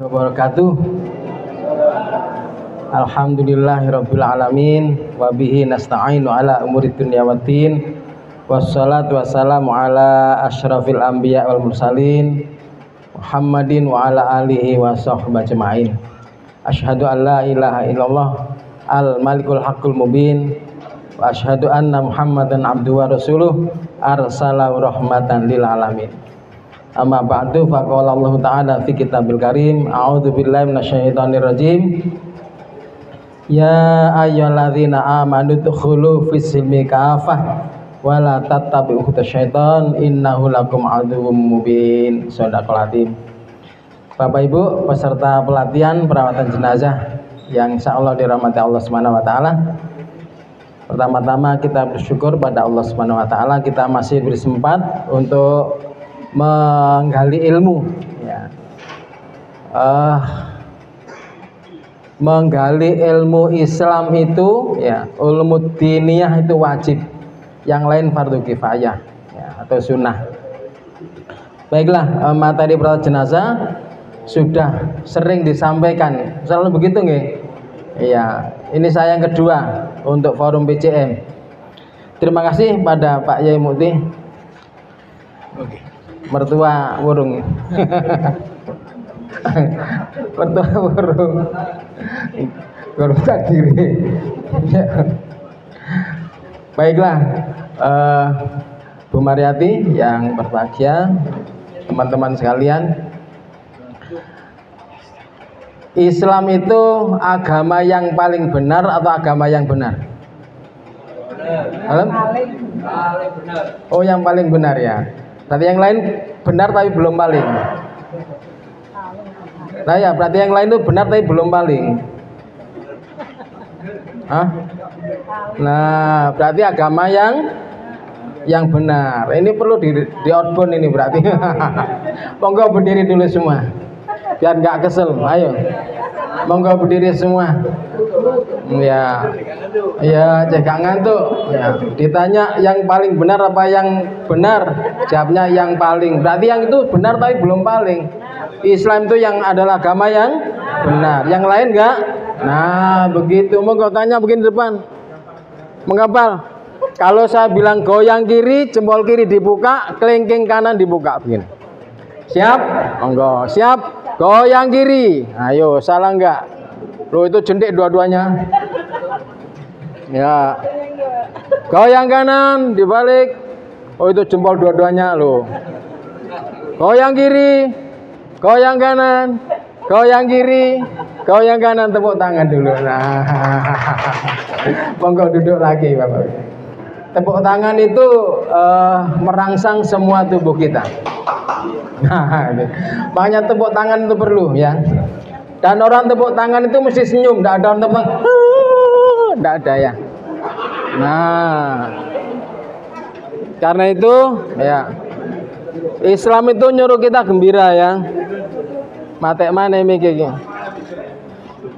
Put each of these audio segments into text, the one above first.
wabarakatuh. Alhamdulillahirabbil alamin wa bihi nasta'inu ala umuri dunya waddin. Wassalatu wassalamu ala asyrafil anbiya wal mursalin Muhammadin wa ala alihi wa sahbihi ajma'in. Asyhadu an la ilaha illallah al malikul haqqul mubin wa asyhadu anna Muhammadan abduhu wa rasuluh arsalahu rahmatan lil alamin. Amma ba'du, faqala Allah Ta'ala fi kitabil karim, a'udzu billahi minasyaitonir rajim. Ya ayyuhalladzina amanu dkhulu fis silmi kafah wa la tattabi'u khutasy-syaitan innahu lakum aduwwum mubin. Shadaqal azim. Bapak Ibu peserta pelatihan perawatan jenazah yang insyaallah dirahmati Allah Subhanahu wa taala. Pertama-tama kita bersyukur pada Allah Subhanahu wa taala kita masih bersempat untuk menggali ilmu, ya. Menggali ilmu Islam itu, ya, ilmu diniyah itu wajib, yang lain fardu kifayah, ya, atau sunnah. Baiklah, materi perawatan jenazah sudah sering disampaikan, selalu begitu nggih? Iya, ini saya yang kedua untuk forum PCM. Terima kasih pada Pak Yai Mukti. Mertua burung. Mertua burung. Burung takdiri. Baiklah, Bu Mariati yang berbahagia, teman-teman sekalian. Islam itu agama yang paling benar atau agama yang benar? Paling benar. Oh, yang paling benar, ya. Berarti yang lain benar tapi belum paling. Nah ya, berarti yang lain itu benar tapi belum paling. Hah? Nah, berarti agama yang benar. Ini perlu di outbound ini berarti. Monggo berdiri dulu semua. Biar nggak kesel. Ayo. Monggo berdiri semua. Ya. Ya, jangan ngantuk. Ya, ditanya yang paling benar apa yang benar? Jawabnya yang paling. Berarti yang itu benar tapi belum paling. Islam itu yang adalah agama yang benar. Yang lain enggak? Nah, begitu. Monggo tanya begini depan. Menghafal. Kalau saya bilang goyang kiri, jempol kiri dibuka, kelingking kanan dibuka begini. Siap? Monggo. Siap? Goyang kiri. Ayo, salah enggak? Loh, itu jentik dua-duanya. Ya. Goyang kanan dibalik. Oh, itu jempol dua-duanya loh. Goyang kiri. Goyang kanan. Goyang kiri. Goyang kanan, tepuk tangan dulu. Nah. Monggo duduk lagi, Bapak. Tepuk tangan itu merangsang semua tubuh kita. Nah, makanya tepuk tangan itu perlu, ya. Dan orang tepuk tangan itu mesti senyum, tidak ada orang tepuk tangan. Tidak ada, ya. Nah, karena itu, ya, Islam itu nyuruh kita gembira, ya. Matek mana mikir?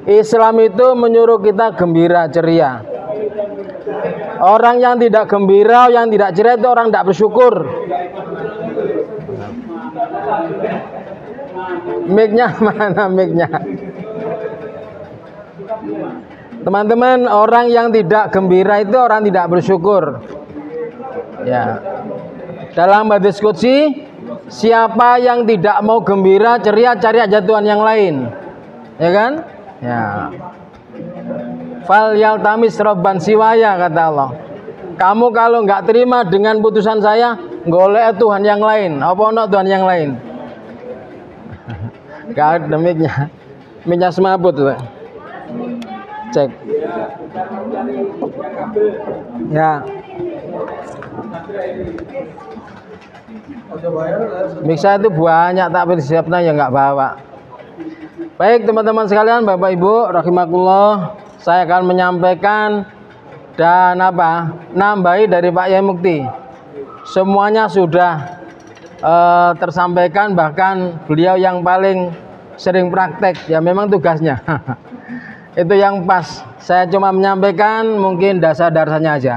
Islam itu menyuruh kita gembira, ceria. Orang yang tidak gembira, yang tidak ceria itu orang tidak bersyukur. Mic-nya mana mic-nya? Teman-teman, orang yang tidak gembira itu orang tidak bersyukur. Ya. Dalam hadis qudsi, siapa yang tidak mau gembira, ceria, cari aja Tuhan yang lain. Ya kan? Ya. Fal yaltamis robban siwaya, kata Allah. Kamu kalau nggak terima dengan putusan saya, golek Tuhan yang lain. Apa ono Tuhan yang lain? Gak ada mic-nya. Mic-nya semaput tuh. Cek. Ya. Mic saya itu banyak tapi siapnya ya nggak bawa. Baik teman-teman sekalian, Bapak Ibu rahimakumullah, saya akan menyampaikan dan nambahi dari Pak Yai Mukti. Semuanya sudah tersampaikan, bahkan beliau yang paling sering praktek, ya memang tugasnya. Itu yang pas. Saya cuma menyampaikan mungkin dasar-dasarnya aja.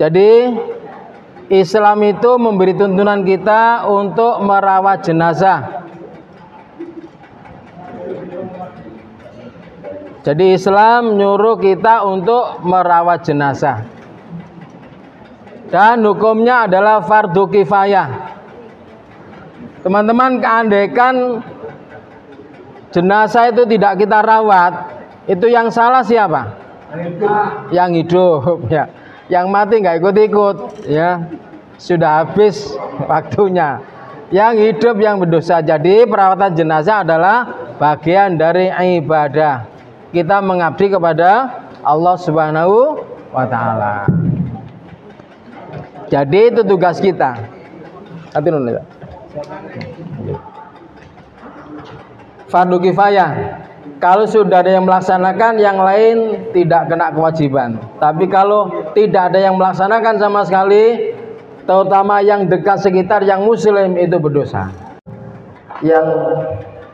Jadi Islam itu memberi tuntunan kita untuk merawat jenazah. Jadi Islam nyuruh kita untuk merawat jenazah. Dan hukumnya adalah fardu kifayah. Teman-teman, keandekan jenazah itu tidak kita rawat, itu yang salah siapa? Yang hidup ya. Yang mati nggak ikut-ikut ya. Sudah habis waktunya. Yang hidup yang berdosa. Jadi perawatan jenazah adalah bagian dari ibadah. Kita mengabdi kepada Allah Subhanahu wa taala. Jadi itu tugas kita. Fardu kifayah. Kalau sudah ada yang melaksanakan, yang lain tidak kena kewajiban. Tapi kalau tidak ada yang melaksanakan sama sekali, terutama yang dekat sekitar yang muslim, itu berdosa. Yang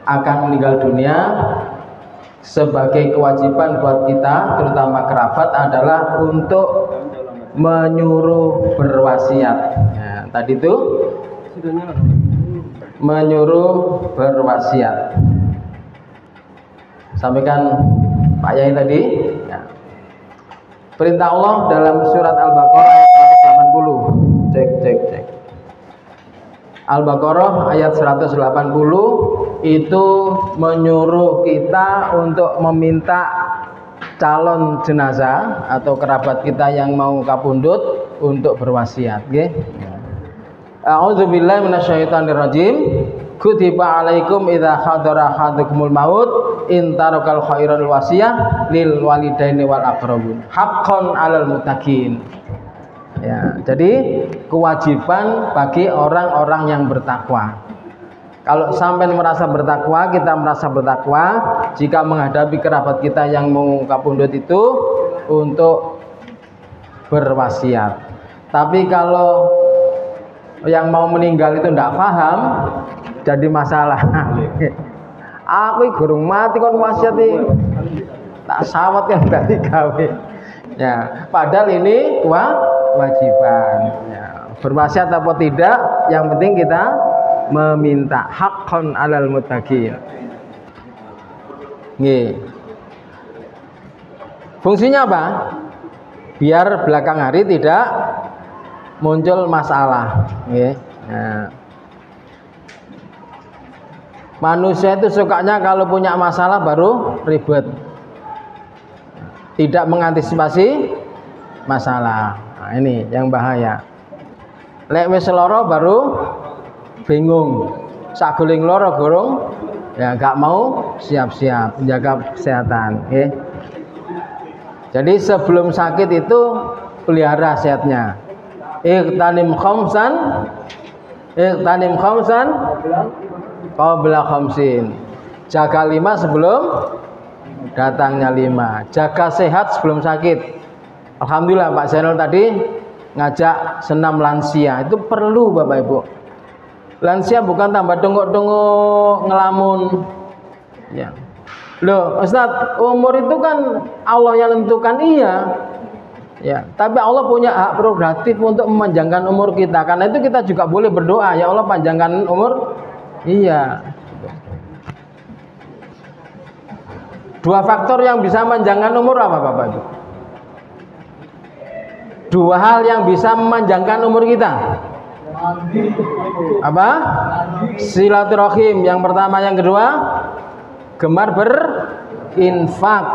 akan meninggal dunia sebagai kewajiban buat kita, terutama kerabat, adalah untuk menyuruh berwasiat. Nah, tadi itu menyuruh berwasiat. Sampaikan Pak Yai tadi ya. Perintah Allah dalam surat Al-Baqarah ayat 180. Cek. Al-Baqarah ayat 180 itu menyuruh kita untuk meminta calon jenazah atau kerabat kita yang mau kapundhut untuk berwasiat, nggih. A'udzubillahi minasyaitonirrajim. Kutiba alaikum idza hadara ahadakumul maut in tarakal khairal wasiyah lil walidaini wal aqrabun haqqan 'alal muttaqin. Ya, jadi kewajiban bagi orang-orang yang bertakwa. Kalau sampai merasa bertakwa, kita merasa bertakwa jika menghadapi kerabat kita yang mau kapundhut itu untuk berwasiat. Tapi kalau yang mau meninggal itu tidak paham, jadi masalah. Aku gurung mati kon wasiat iki. Tak sawat yang tadi gawe. Ya, padahal ini kewajiban. Ya, berwasiat atau tidak, yang penting kita meminta haqqan 'alal muttaqin. Nggih. Fungsinya apa? Biar belakang hari tidak muncul masalah. Nggih. Nah. Manusia itu sukanya kalau punya masalah baru ribet. Tidak mengantisipasi masalah. Nah, ini yang bahaya. Lek wis lara baru bingung. Saguling lara gorong ya gak mau siap-siap menjaga kesehatan, nggih. Jadi sebelum sakit itu pelihara sehatnya. Iqtanim khamsan qabla khamsin. Jaga 5 sebelum datangnya 5. Jaga sehat sebelum sakit. Alhamdulillah Pak Zainal tadi ngajak senam lansia. Itu perlu Bapak Ibu. Lansia bukan tambah dongok-dongok ngelamun. Ya. Loh, Ustaz, umur itu kan Allah yang tentukan, iya. Ya, tapi Allah punya hak prerogatif untuk memanjangkan umur kita. Karena itu kita juga boleh berdoa, ya Allah panjangkan umur. Iya. Dua faktor yang bisa memanjangkan umur apa Bapak Ibu? Dua hal yang bisa memanjangkan umur kita. Apa? Silaturahim yang pertama, yang kedua gemar berinfak.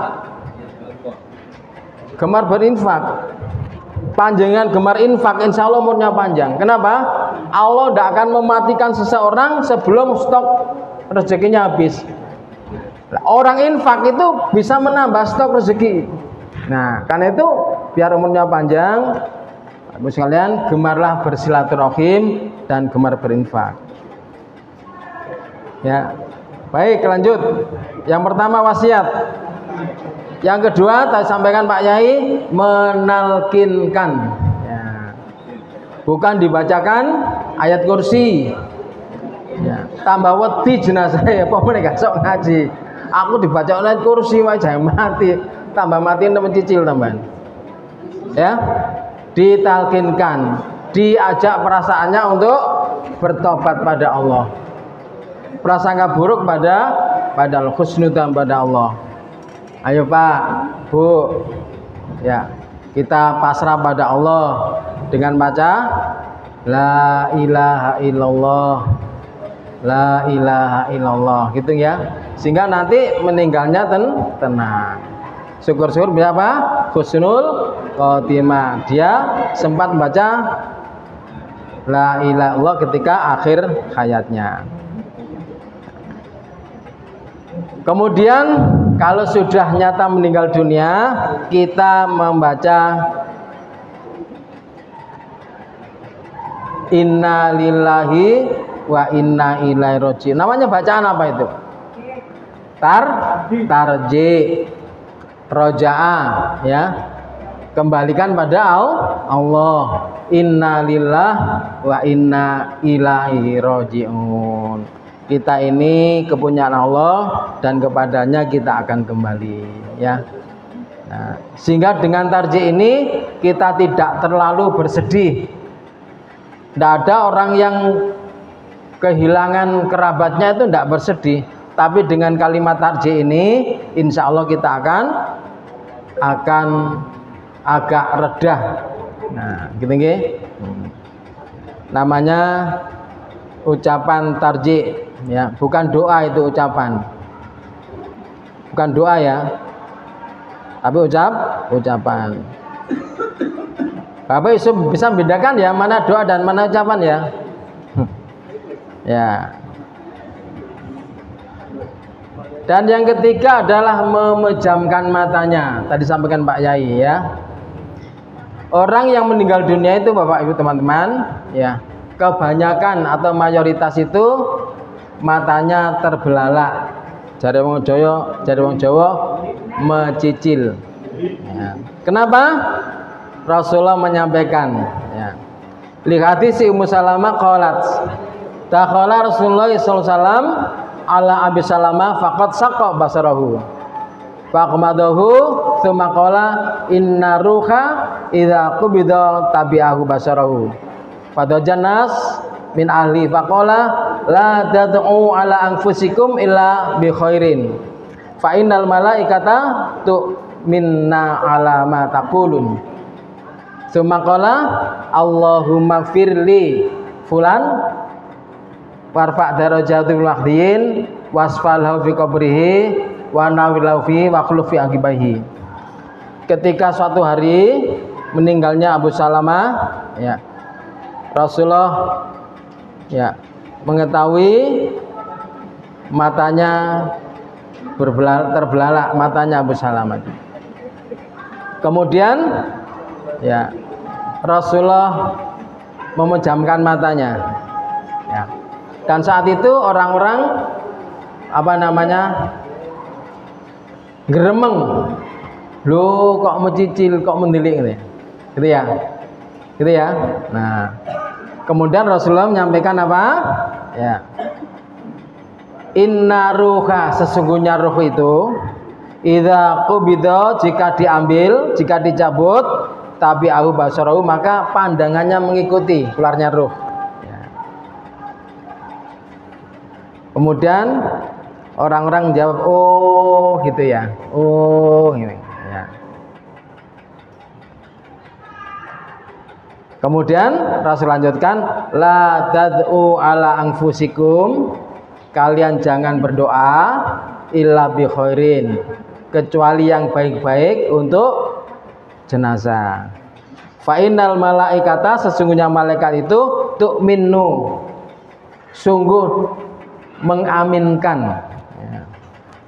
Gemar berinfak. Panjangan gemar infak, insya Allah umurnya panjang. Kenapa? Allah tidak akan mematikan seseorang sebelum stok rezekinya habis. Orang infak itu bisa menambah stok rezeki. Nah, karena itu biar umurnya panjang, Ibu sekalian, gemarlah bersilaturahim dan gemar berinfak. Ya, baik, lanjut. Yang pertama wasiat. Yang kedua, tadi sampaikan Pak Yai, menalkinkan. Ya. Bukan dibacakan ayat kursi. Ya. Tambah wedi jenazah ya, apa mereka sok ngaji. Aku dibaca ayat kursi wajah mati. Tambah mati mencicil tambahan. Ya, ditalkinkan, diajak perasaannya untuk bertobat pada Allah. prasangka buruk pada husnudzan pada Allah. Ayo Pak, Bu, ya kita pasrah pada Allah dengan baca La ilaha illallah, La ilaha illallah, gitu ya. Sehingga nanti meninggalnya tenang. Syukur-syukur bisa apa? Husnul khotimah. Dia sempat membaca La ilaha illallah ketika akhir hayatnya. Kemudian kalau sudah nyata meninggal dunia, kita membaca Inna lillahi wa inna ilaihi raji'un. Namanya bacaan apa itu? Tarji, roja'a, ya. Kembalikan pada Allah. Inna lillahi wa inna ilaihi raji'un. Kita ini kepunyaan Allah dan kepadanya kita akan kembali, ya. Nah, sehingga dengan tarji ini kita tidak terlalu bersedih. Tidak ada orang yang kehilangan kerabatnya itu tidak bersedih, tapi dengan kalimat tarji ini insya Allah kita akan agak redah. Nah, gitu nggih. Namanya ucapan tarji, ya, bukan doa, itu ucapan. Bukan doa ya, tapi ucapan. Bapak bisa membedakan ya mana doa dan mana ucapan ya. Ya. Dan yang ketiga adalah memejamkan matanya. Tadi sampaikan Pak Yai ya. Orang yang meninggal dunia itu Bapak Ibu teman-teman, ya, kebanyakan atau mayoritas itu matanya terbelalak. Jare wong Jawa mecicil. Ya. Kenapa? Rasulullah menyampaikan, ya. Li hadis Ummu Salamah qalat, dakhala Rasulullah sallallahu alaihi wasallam ala Abi Salamah faqad saqqa basarahu. Faqmadahu tsumma qala inna ruha idza qubida tabi'ahu basarahu. Fadajan nas min ahli faqala la tad'u ala anfusikum illa bi khairin. Fa innal malaikata tu minna ala ma taqulun. Tsumma qala Allahumma firli fulan warfa darajatul mahdiyin wasfalhu fi qabrihi wa nawilahu fi wa khuluf fi aqibahi. Ketika suatu hari meninggalnya Abu Salamah, ya, Rasulullah, ya, mengetahui matanya terbelalak matanya Abu Salamah. Kemudian, ya, Rasulullah memejamkan matanya, ya. Dan saat itu orang-orang geremeng, loh kok mencicil, kok mendilik gitu ya, gitu ya. Nah, kemudian Rasulullah menyampaikan apa? Ya, inna ruha, sesungguhnya ruh itu idza qubida, jika diambil, jika dicabut, tabi'ahu basarahu, maka pandangannya mengikuti keluarnya ruh, ya. Kemudian orang-orang jawab, oh gitu ya, oh ini, ya. Kemudian Rasul lanjutkan, la tad'u ala anfusikum, kalian jangan berdoa illa bi khairin, kecuali yang baik-baik untuk jenazah. Fa innal malaikata, sesungguhnya malaikat itu tu'minu, sungguh mengaminkan, ya.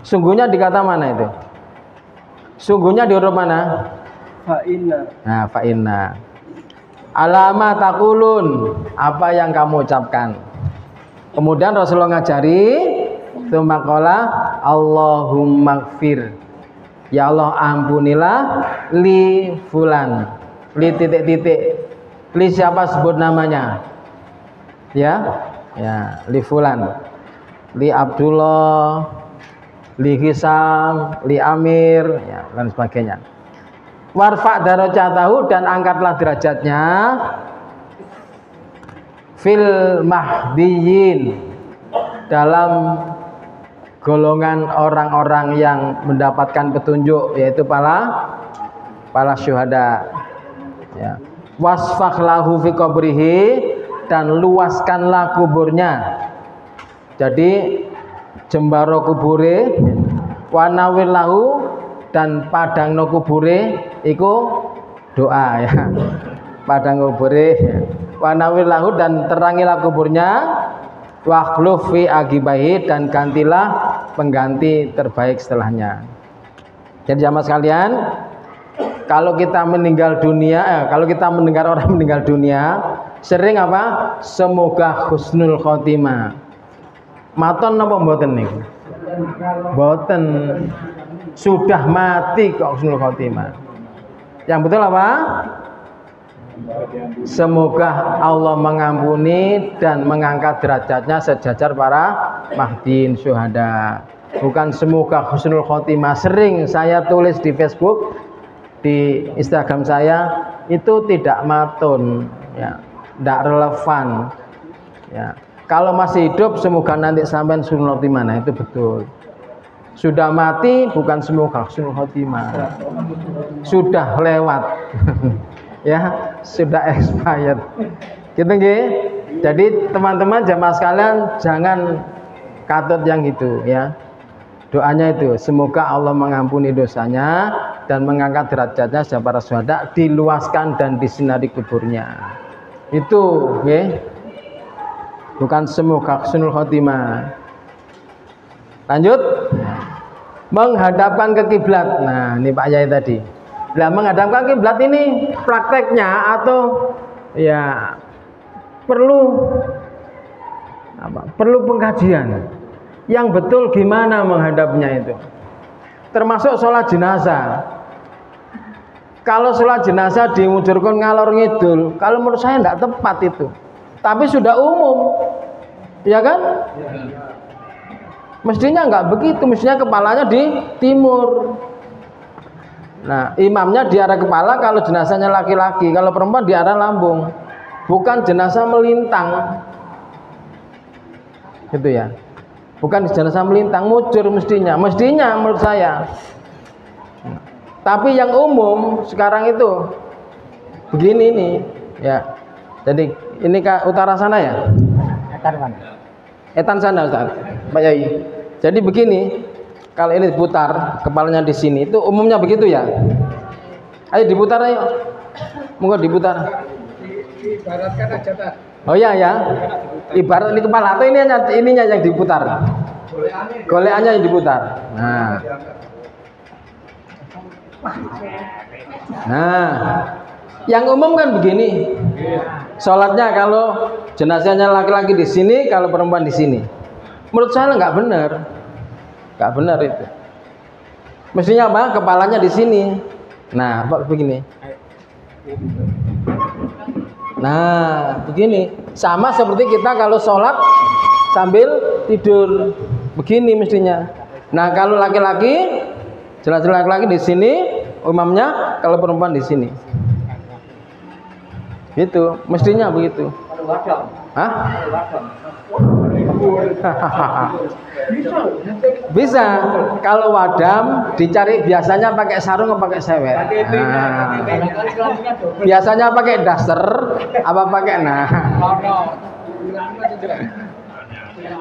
Sungguhnya di kata mana itu? Sungguhnya di huruf mana? Fa inna. Nah, fa inna. Alama taqulun, apa yang kamu ucapkan. Kemudian Rasulullah ngajari, tsumma qala Allahumma gfir, ya Allah ampunilah li fulan, li titik-titik, li siapa sebut namanya, ya, ya, li fulan, li Abdullah, li Hisam, li Amir, ya, dan sebagainya. Warfa darajatahu, dan angkatlah derajatnya fil mahdiyin, dalam golongan orang-orang yang mendapatkan petunjuk, yaitu para syuhada. Ya. Wasfakh lahu fi qabrihi, dan luaskanlah kuburnya. Jadi jembaro kubure, wanawir lahu, dan padangno kubure iku doa ya. Padang kubure, wanawir lahu, dan terangilah kuburnya, wakhluf fi agibahi, dan gantilah pengganti terbaik setelahnya. Jadi jamaah sekalian, kalau kita meninggal dunia, kalau kita mendengar orang meninggal dunia, sering apa? Semoga husnul khotimah. Maton napa mboten niku? Mboten. Sudah mati kok husnul khotimah. Yang betul apa? Semoga Allah mengampuni dan mengangkat derajatnya sejajar para mahdiin syuhada. Bukan semoga husnul khotimah. Sering saya tulis di Facebook, di Instagram saya, itu tidak matun, ya, tidak relevan. Ya. Kalau masih hidup semoga nanti sampai husnul khotimah, nah itu betul. Sudah mati bukan semoga husnul khotimah. Sudah lewat. Ya, sudah expired. Gitu nggih. Jadi teman-teman jamaah sekalian jangan katut yang itu ya. Doanya itu semoga Allah mengampuni dosanya dan mengangkat derajatnya sebagai para syuhada, diluaskan dan disinari kuburnya. Itu nggih. Bukan semoga husnul khotimah. Lanjut. Menghadapkan ke kiblat. Nah, ini Pak Yai tadi. Nah, menghadapkan kiblat ini prakteknya atau ya perlu apa? Perlu pengkajian. Yang betul gimana menghadapnya itu. Termasuk sholat jenazah. Kalau sholat jenazah dimujurkan ngalor ngidul, kalau menurut saya tidak tepat itu. Tapi sudah umum, ya kan? Mestinya nggak begitu, mestinya kepalanya di timur. Nah, imamnya di arah kepala kalau jenazahnya laki-laki, kalau perempuan di arah lambung. Bukan jenazah melintang. Gitu ya. Bukan jenazah melintang, mujur mestinya. Mestinya menurut saya. Tapi yang umum sekarang itu begini nih, ya. Jadi ini ke utara sana ya? Etan sana Ustaz, Pak Yai. Jadi begini, kalau ini diputar, kepalanya di sini, itu umumnya begitu ya. Ayo diputar ayo. Monggo diputar. Ibaratkan aja tak. Oh iya ya. Ibarat ini kepala atau ininya yang diputar. Goleannya yang diputar. Nah, yang umum kan begini. Sholatnya kalau jenazahnya laki-laki di sini, kalau perempuan di sini. Menurut saya nggak benar. Nggak benar itu. Mestinya apa? Kepalanya di sini. Nah, Pak begini. Nah, begini. Sama seperti kita kalau sholat sambil tidur. Begini mestinya. Nah, kalau laki-laki, jelas-jelas laki-laki di sini, imamnya, kalau perempuan di sini. Gitu, mestinya begitu. Hah? Bisa. Kalau wadam dicari biasanya pakai sarung atau pakai sewet. Nah. Biasanya pakai daster apa pakai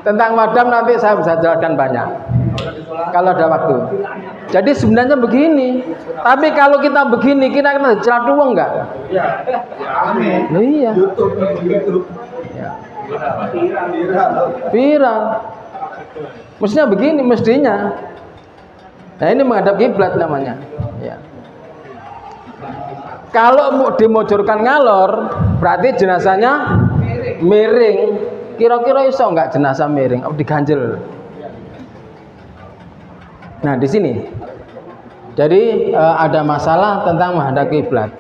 Tentang wadam nanti saya bisa jelaskan banyak kalau ada waktu. Jadi sebenarnya begini. Tapi kalau kita begini, kita kena celat uang enggak? Iya. Iya. Viral. Mestinya begini, mestinya. Nah, ini menghadap kiblat namanya. Ya. Kalau mau dimojorkan ngalor, berarti jenazahnya miring. Kira-kira iso enggak jenazah miring? Diganjel. Nah, di sini. Jadi ada masalah tentang menghadap kiblat.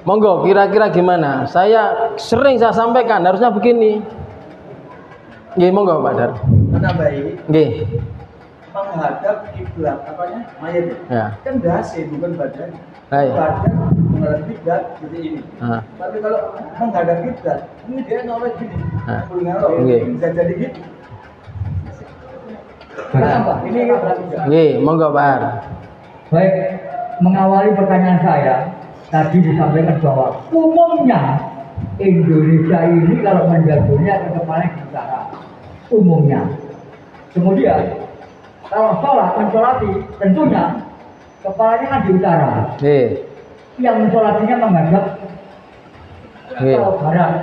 Monggo, kira-kira gimana? Saya sering saya sampaikan harusnya begini. Nggih, monggo Pak Dar. Mana baik? Nggih. menghadap kiblat apanya mayat Ya. kan dasi bukan badan. Hai. Badan menghadap kiblat seperti ini. Ah. Tapi kalau menghadap kiblat ini dia noleh gini. Ah. Ngelok, Nggih. bisa jadi gitu. Kenapa? Ini berarti. Nggih, monggo Pak Ar. Baik, mengawali pertanyaan saya, tadi disampaikan bahwa umumnya Indonesia ini kalau meninggal dunia akan kepalanya di utara. Umumnya. Kemudian, kalau mensolati, tentunya kepalanya kan di utara. Nggih. Yang mensolatinya menghadap Nggih. ke barat,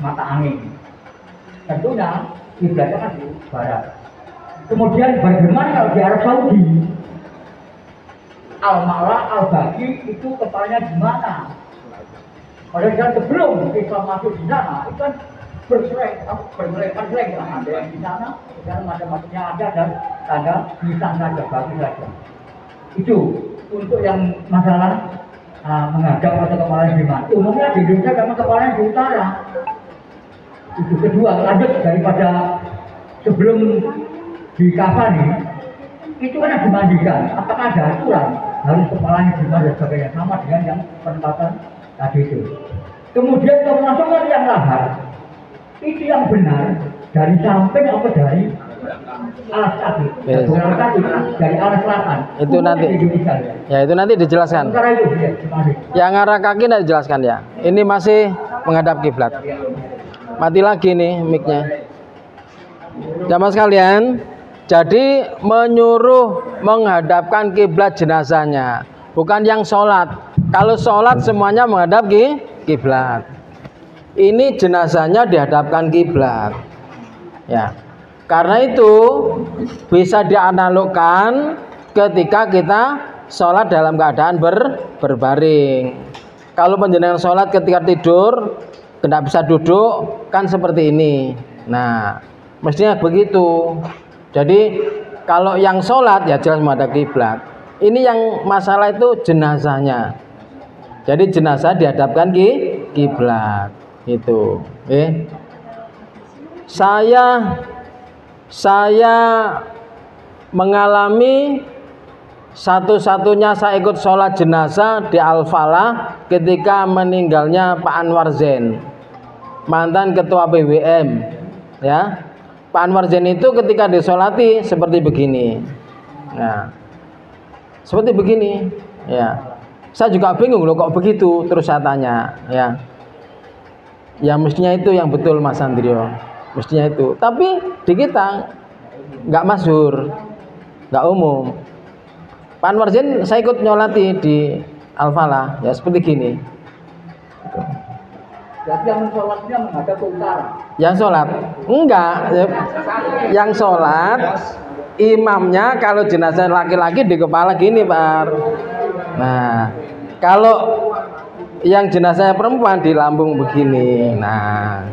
mata angin. Tentunya kiblatnya kan di barat. Kemudian bagaimana kalau di Arab Saudi? Al-Ma'la, Al-Baqi itu kepalanya di mana? Padahal sebelum Islam masuk di sana, itu kan berseleng ada yang di sana, macam-macamnya ada dan tanda nisan saja, bagi saja. Itu untuk yang masalah menghadap atau kepalanya di mana. Umumnya di Indonesia memang kepalanya di utara. Itu kedua, lanjut daripada sebelum di kafani itu kan yang dimandikan. Apakah ada aturan harus kepalanya di mana dan sebagainya sama dengan yang penempatan tadi itu. Kemudian memasukkan yang lahar itu yang benar dari samping apa dari alas kaki? Yes. Alas kaki dari alas selatan. Itu nanti. Ya itu nanti dijelaskan. Sementara itu ya, dimana? Yang arah kaki nanti dijelaskan ya. Ini masih menghadap kiblat. Mati lagi nih mic-nya. Jamaah sekalian, jadi menyuruh menghadapkan kiblat jenazahnya, bukan yang sholat. Kalau sholat semuanya menghadap kiblat. Ini jenazahnya dihadapkan kiblat. Ya, karena itu bisa dianalogkan ketika kita sholat dalam keadaan berbaring. Kalau penjenengan sholat ketika tidur, tidak bisa duduk, kan seperti ini. Nah, mestinya begitu. Jadi kalau yang sholat ya jelas menghadap kiblat. Ini yang masalah itu jenazahnya. Jadi jenazah dihadapkan kiblat. Itu. Saya mengalami satu-satunya saya ikut sholat jenazah di Al-Falah ketika meninggalnya Pak Anwar Zain, mantan ketua BWM, ya. Pak Anwar Zain itu ketika disolati seperti begini, nah, seperti begini, ya. Saya juga bingung loh kok begitu, terus saya tanya, ya mestinya itu yang betul Mas Andrio, mestinya itu. Tapi di kita nggak masyhur, nggak umum. Pak Anwar Zain saya ikut nyolati di Al-Falah, ya seperti gini. Jadi yang sholatnya menghadap ke utara. Yang sholat enggak, yang sholat imamnya kalau jenazah laki-laki di kepala gini Pak. Nah, kalau yang jenazahnya perempuan di lambung begini. Nah,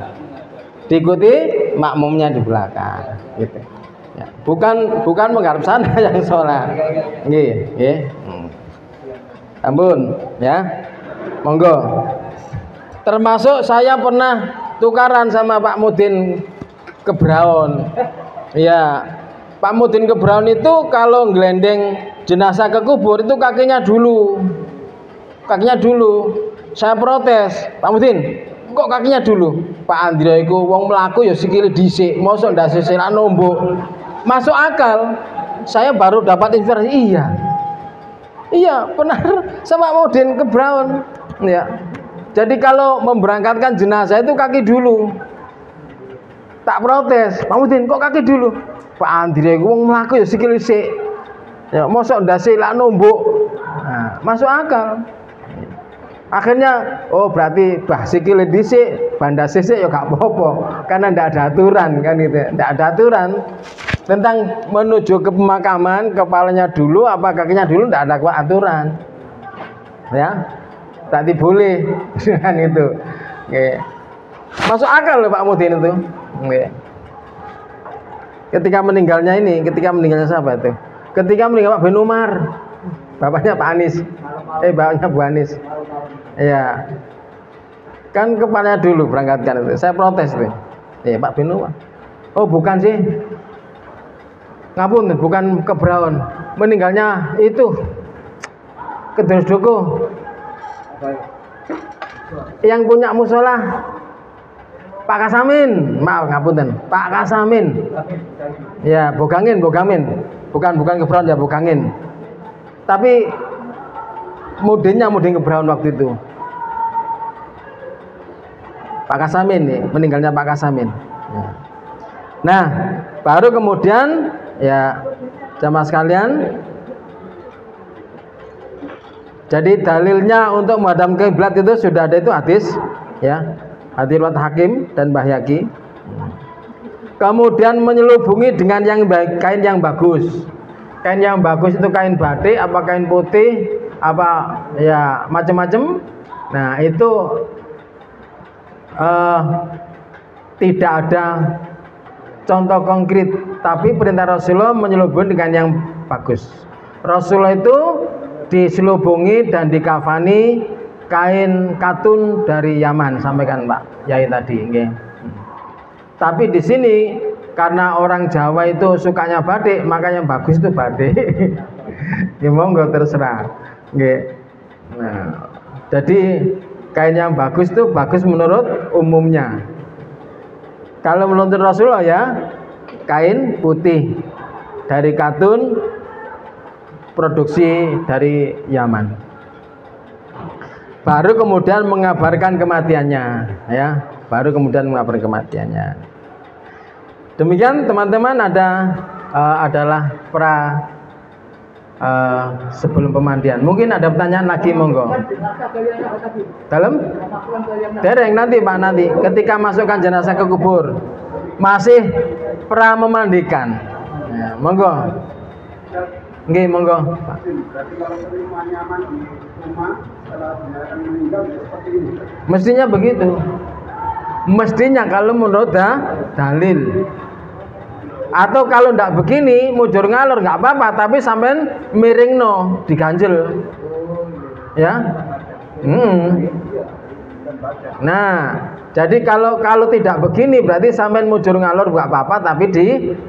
diikuti makmumnya di belakang, gitu. Ya, bukan menghadap sana yang sholat. Nggih. Ampun, ya. Monggo. Termasuk saya pernah tukaran sama Pak Mudin Kebraun. Ya, Pak Mudin Kebraun itu kalau ngelendeng jenazah ke kubur itu kakinya dulu. Saya protes, Pak Mudin, kok kakinya dulu? Pak Andrio iku wong mlaku ya sikile dhisik, mosok ndak sesilan nombok. Masuk akal. Saya baru dapat inspirasi. Iya, benar sama Pak Mudin Kebraun. Ya. Jadi kalau memberangkatkan jenazah itu kaki dulu. Tak protes, Pak Mudin kok kaki dulu? Pak Andri iku wong mlaku ya sikil sik. Ya mosok ndase lak nombok. Nah, masuk akal. Akhirnya berarti sikil dhisik, banda sisik ya gak apa-apa. Karena ndak ada aturan kan gitu. Ndak ada aturan tentang menuju ke pemakaman, kepalanya dulu apa kakinya dulu, ndak ada aturan. Ya. Berarti boleh dengan itu. Oke. Masuk akal loh Pak Mudin itu. Oke. Ketika meninggalnya siapa itu? Ketika meninggal Pak Ben Umar, bapaknya Pak Anies. Bapaknya Bu Anies. Iya. Kan kepalanya dulu berangkatkan itu. Saya protes tuh. Pak Ben Umar. Oh bukan sih. Ngapun, bukan Kebraun. Meninggalnya itu Kedrosdoko. Yang punya musola Pak Kasamin, maaf ngapunten, Pak Kasamin. Ya, Bogamin. Bukan Kebraun ya, Bogangin. Tapi mudin Kebraun waktu itu. Pak Kasamin nih, meninggalnya Pak Kasamin. Ya. Nah, baru kemudian ya jamaah sekalian, jadi dalilnya untuk menghadap kiblat itu sudah ada, itu hadis ya, hadis riwayat Hakim dan Bahyaki. Kemudian menyelubungi dengan kain yang bagus. Kain yang bagus itu kain batik apa kain putih apa ya macam-macam. Nah, itu tidak ada contoh konkret, tapi perintah Rasulullah menyelubungi dengan yang bagus. Rasulullah itu diselubungi dan dikafani kain katun dari Yaman, sampaikan Pak Yai tadi, nggih. Tapi di sini karena orang Jawa itu sukanya batik, makanya bagus itu batik. Ya monggo terserah, nggih. Nah, jadi kain yang bagus itu bagus menurut umumnya. Kalau menurut Rasulullah ya kain putih dari katun produksi dari Yaman. Baru kemudian mengabarkan kematiannya, ya. Baru kemudian mengabarkan kematiannya. Demikian teman-teman, adalah sebelum pemandian. Mungkin ada pertanyaan lagi, monggo. Dalam? Dereng nanti Pak, nanti ketika masukkan jenazah ke kubur masih memandikan. Ya, monggo. Nggih, monggo. Mestinya begitu. Mestinya kalau menurut dalil. Atau kalau ndak begini, mujur ngalor nggak apa-apa, tapi sampean miringno, diganjel. Ya. Nah, jadi kalau tidak begini berarti sampean mujur ngalor nggak apa-apa, tapi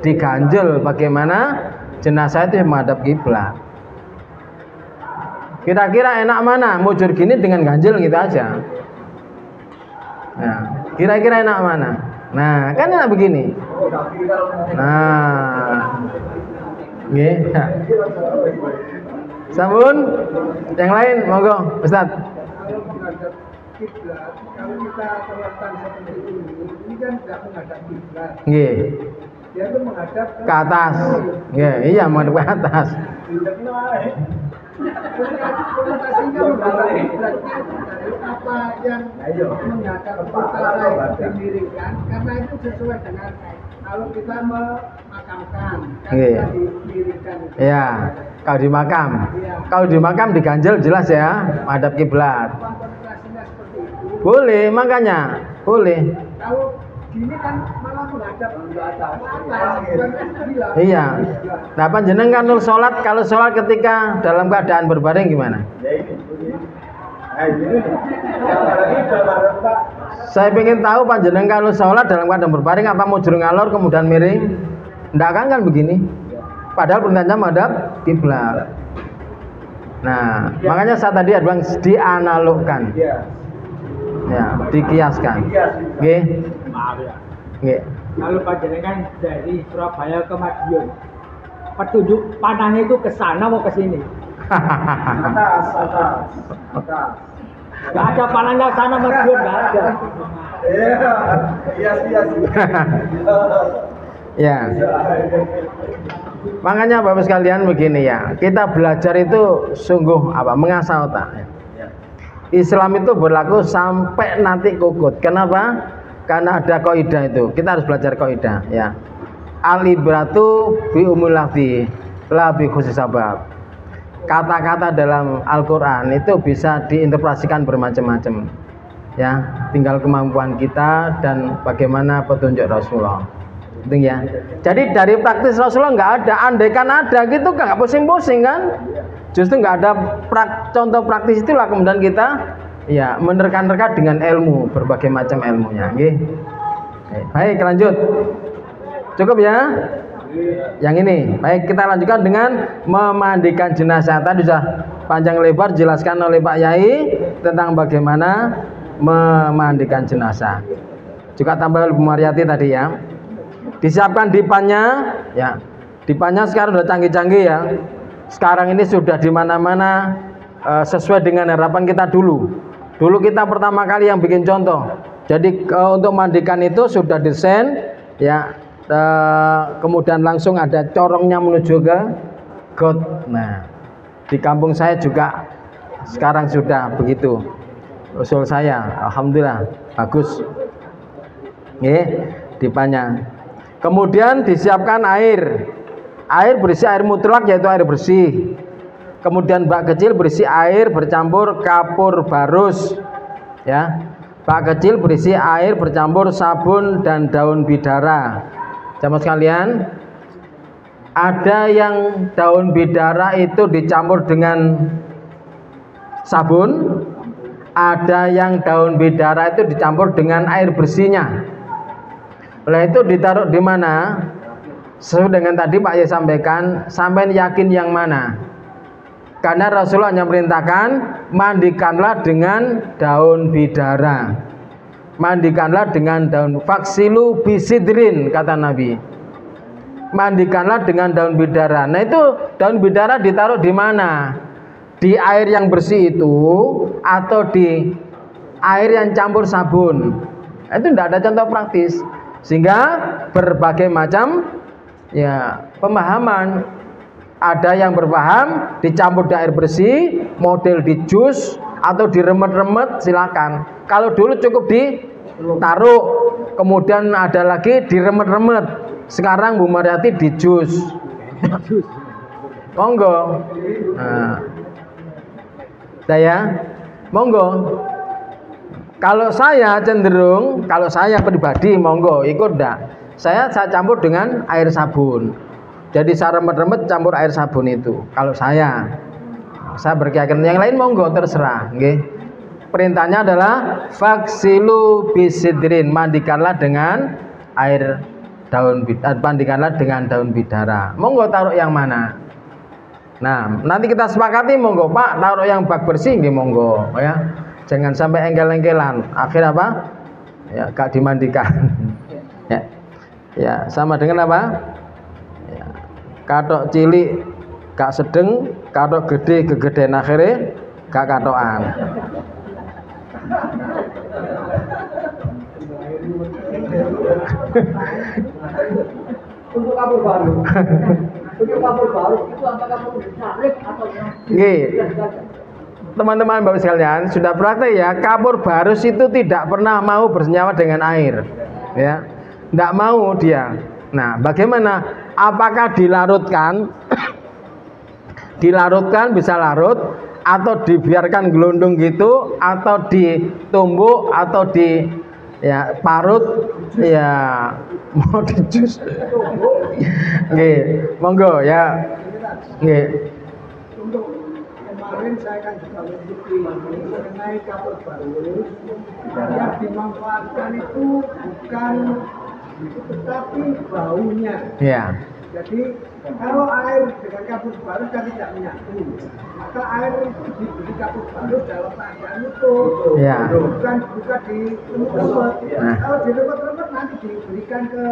diganjel. Bagaimana jenazah itu menghadap kiblat. Kira-kira enak mana? Mujur gini dengan ganjel gitu aja. Nah, kira-kira enak mana? Nah, kan enak begini. Nah, nggih. Sampun, yang lain monggo, Ustaz. Kalau menghadap kiblat, kalau kita terletak seperti ini kan tidak menghadap kiblat. Nggih. Dia itu menghadap Ke atas. Nggih, iya menghadap ke atas. Konotasinya menghadap kiblatnya apa yang menghadap utara itu dimiringkan, karena itu sesuai dengan kalau kita memakamkan, kan kita dimiringkan. Iya, kalau di makam. Kalau di makam diganjel jelas ya, menghadap kiblat. Konotasinya seperti itu. Boleh, makanya boleh. Kalau gini kan malah menghadap ke atas, bukan kan bilang. Iya. Nah, panjenengan kalau sholat ketika dalam keadaan berbaring gimana? Saya ingin tahu panjenengan kalau sholat dalam keadaan berbaring apa mujur ngalor kemudian miring? Ndak kan begini. Padahal perintahnya menghadap kiblat. Nah, makanya saya tadi bilang dianalogkan. Ya, dikiaskan. Nggih. Nggih. Kalau panjenengan dari Surabaya ke Madiun, petunjuk panahnya itu ke sana mau ke sini? Atas. Gak ada panahnya sana Madiun, gak ada. Iya. Ya. Makanya Bapak sekalian begini ya, kita belajar itu sungguh mengasah otak. Islam itu berlaku sampai nanti kukut. Kenapa? Karena ada kaidah itu. Kita harus belajar kaidah ya. Al-ibratu bi umul lafzi la bi khusus sabab. Kata-kata dalam Al-Qur'an itu bisa diinterpretasikan bermacam-macam. Ya, tinggal kemampuan kita dan bagaimana petunjuk Rasulullah. Penting ya. Jadi dari praktis Rasulullah nggak ada. Andaikan ada gitu nggak pusing-pusing kan? Justru nggak ada contoh praktis, itulah kemudian kita ya menerka-nerka dengan ilmu, berbagai macam ilmunya. Baik, lanjut. Cukup ya? Yang ini. Baik, kita lanjutkan dengan memandikan jenazah. Tadi sudah panjang lebar jelaskan oleh Pak Yai tentang bagaimana memandikan jenazah. Juga tambah Bu Mariati tadi ya. Disiapkan dipannya, ya. Dipannya sekarang sudah canggih-canggih ya. Sekarang ini sudah di mana-mana sesuai dengan harapan kita dulu. Dulu kita pertama kali yang bikin contoh. Jadi untuk mandikan itu sudah desain ya. Kemudian langsung ada corongnya menuju ke got. Nah, di kampung saya juga sekarang sudah begitu. Usul saya, alhamdulillah bagus. Dipanjang. Kemudian disiapkan air. Air berisi air mutlak yaitu air bersih. Kemudian bak kecil berisi air bercampur kapur barus. Ya. Bak kecil berisi air bercampur sabun dan daun bidara. Jamaah sekalian, ada yang daun bidara itu dicampur dengan sabun, ada yang daun bidara itu dicampur dengan air bersihnya. Oleh itu ditaruh di mana? Sesuai dengan tadi Pak Yai sampaikan, sampai yakin yang mana? Karena Rasulullah hanya merintahkan mandikanlah dengan daun bidara. Mandikanlah dengan daun faksilu bisidrin kata Nabi. Mandikanlah dengan daun bidara. Nah itu daun bidara ditaruh di mana? Di air yang bersih itu atau di air yang campur sabun? Itu tidak ada contoh praktis. Sehingga berbagai macam ya pemahaman. Ada yang berpaham dicampur di air bersih, model di jus atau diremet-remet silakan. Kalau dulu cukup ditaruh, kemudian ada lagi diremet-remet. Sekarang Bu Mariati di jus. Monggo. Nah. Saya monggo. Kalau saya cenderung, kalau saya pribadi monggo ikut enggak. Saya campur dengan air sabun. Jadi saya remet-remet campur air sabun itu. Kalau saya berkeyakinan, yang lain monggo terserah, nggih. Perintahnya adalah faksilu bisidrin, mandikanlah dengan air daun bidara, mandikanlah dengan daun bidara. Monggo taruh yang mana? Nah, nanti kita sepakati monggo, Pak, taruh yang bak bersih nggih monggo, ya. Jangan sampai engkel-engkelan. Akhir apa? Ya, gak dimandikan. Ya. Ya, sama dengan apa? Ya. Katok cilik gak sedeng, katok gede kegedean akhirnya gak katokan. Untuk kapur baru. Untuk kapur baru itu apakah perlu disalib atau teman-teman Bapak sekalian sudah praktek ya, kapur barus itu tidak pernah mau bersenyawa dengan air, ya, tidak mau dia. Nah, bagaimana? Apakah dilarutkan? Dilarutkan bisa larut, atau dibiarkan gelondong gitu, atau ditumbuk, atau di ya parut, ya mau di jus. Nggih, monggo ya. Nggih. Untuk kemarin saya kan juga menunjuki mengenai kapur barus yang dimanfaatkan itu bukan tetapi baunya. Ya. Jadi kalau air dengan kapur barus kan tidak menyatu, maka air itu diberi kapur barus dalam keadaan utuh, Ya. bukan di remet-remet. Nah. Kalau di remet-remet nanti diberikan ke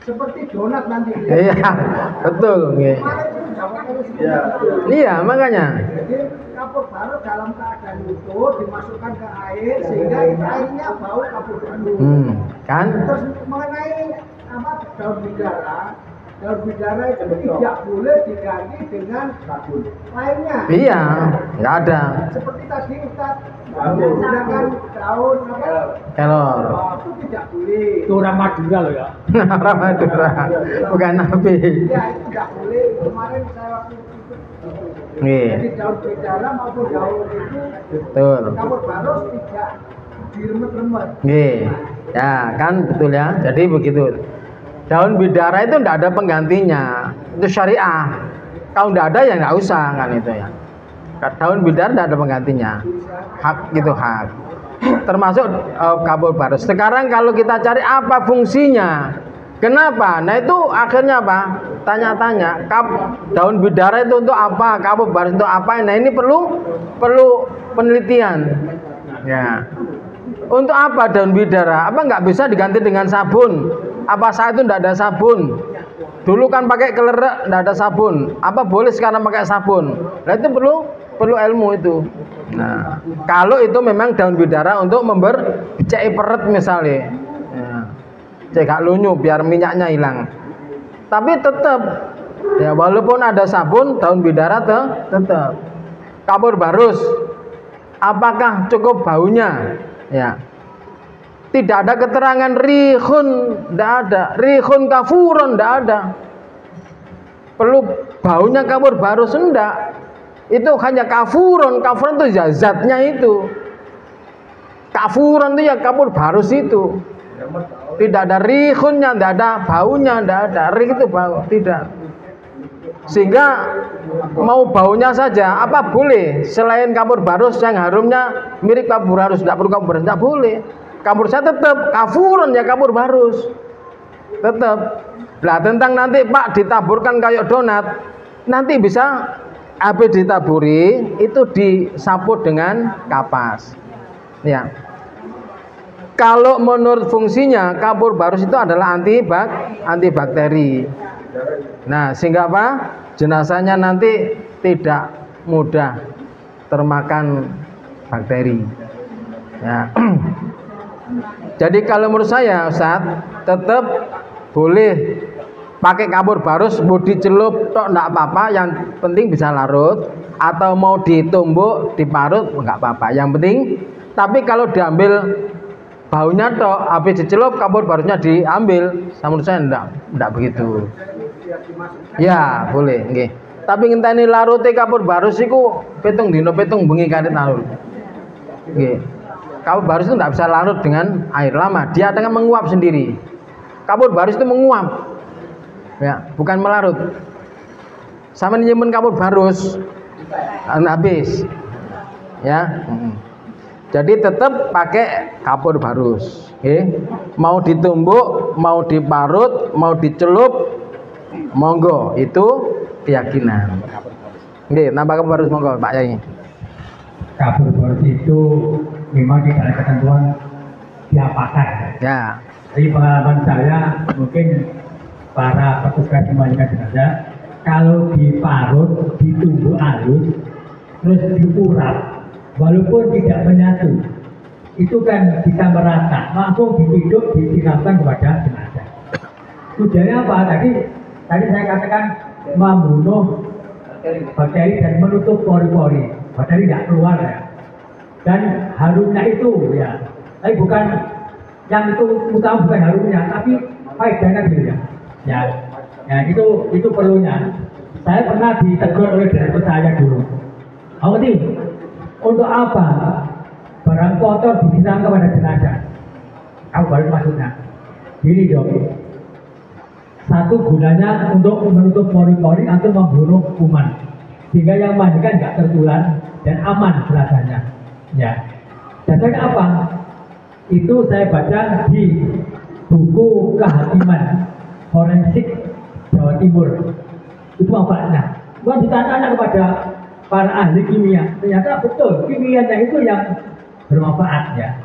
seperti donat nanti. Iya, betul. Nggih. Iya, makanya. Jadi kapur barus dalam keadaan utuh dimasukkan ke air sehingga airnya bau kapur barus. Kan? Terus mengenai daun bidara itu tidak boleh diganti dengan sabun lainnya. Iya, nggak ada. Seperti tadi Ustaz menggunakan daun Kelor. itu tidak boleh. Itu orang Madura loh ya. Orang Madura, bukan Nabi. Ya itu tidak boleh. Kemarin saya waktu itu. Nggih. Jadi daun bidara maupun daun itu Betul. kapur barus tidak diremet-remet. Nggih. Ya, kan betul ya. Jadi begitu. Daun bidara itu tidak ada penggantinya. Itu syariah. Kalau tidak ada ya nggak usah kan itu ya. Daun bidara tidak ada penggantinya. Hak gitu hak. Termasuk kapur barus. Sekarang kalau kita cari apa fungsinya, Kenapa? Nah itu akhirnya apa? Tanya-tanya, daun bidara itu untuk apa? Kapur baris untuk apa? Nah ini perlu penelitian. Ya. Untuk apa daun bidara? Apa nggak bisa diganti dengan sabun? Apa saat itu tidak ada sabun? Dulu kan pakai kelerek, tidak ada sabun. Apa boleh sekarang pakai sabun? Nah itu perlu ilmu itu. Nah, kalau itu memang daun bidara untuk cek perut misalnya. Cek gak lunyu biar minyaknya hilang. Tapi tetap ya walaupun ada sabun daun bidara tetap. Kapur barus, apakah cukup baunya? Ya. Tidak ada keterangan rihun, tidak ada. Rihun kafurun, tidak ada. Perlu baunya kapur barus, enggak. Itu hanya kafurun itu ya zatnya itu. Kafurun itu ya kapur barus itu. Tidak ada rihunnya, tidak ada baunya, tidak ada. Rih itu bau, tidak. Sehingga mau baunya saja, apa boleh selain kapur barus yang harumnya mirip kapur barus, tidak perlu kapur barus, tidak boleh. Kapur saya tetap kafurun ya kapur barus, tetap. Lah tentang nanti Pak ditaburkan kayak donat, nanti bisa habis ditaburi itu disapu dengan kapas. Ya. Kalau menurut fungsinya kapur barus itu adalah antibakteri. Nah, sehingga apa? Jenazahnya nanti tidak mudah termakan bakteri. Ya. Jadi kalau menurut saya Ustaz tetap boleh pakai kapur barus, mau dicelup tok enggak apa-apa, yang penting bisa larut, atau mau ditumbuk, diparut enggak apa-apa. Yang penting tapi kalau diambil baunya tok, habis dicelup kapur barusnya diambil, menurut saya enggak begitu. Ya, boleh, nggih. Tapi ngenteni larute kapur barus iku petung dino petung bengi karet larut. Nggih. Kapur barus itu enggak bisa larut dengan air lama, dia akan menguap sendiri. Kapur barus itu menguap. Ya, bukan melarut. Sama nyimpen kapur barus habis. Ya. Jadi tetap pakai kapur barus. Mau ditumbuk, mau diparut, mau dicelup, monggo, itu keyakinan. Nggih, nambah kapur barus monggo Pak Yai. Kapur barus itu memang tidak ada ketentuan diapakan. Ya. Dari pengalaman saya, mungkin para petugas memandikan jenazah, kalau diparut, ditumbuk halus, terus diurap, walaupun tidak menyatu, itu kan bisa merata, langsung dihidup disiramkan kepada jenazah. Tujuannya apa? Tadi saya katakan membunuh bakteri dan menutup pori-pori, bakteri tidak keluar ya. Dan harumnya itu ya, tapi bukan yang itu utama, bukan harumnya, tapi faedahnya gitu ya. Ya itu perlunya. Saya pernah ditegur oleh direktur saya dulu. Untuk apa barang kotor disiram kepada jenazah? Kamu baru maksudnya. Gini dong. Satu gunanya untuk menutup pori-pori atau membunuh kuman, sehingga yang mandikan nggak tertular dan aman jenazahnya. Ya. Dasarnya apa? Itu saya baca di buku kehakiman forensik Jawa Timur. Itu manfaatnya. Bukan ditanya kepada para ahli kimia, ternyata betul kimianya itu yang bermanfaat ya.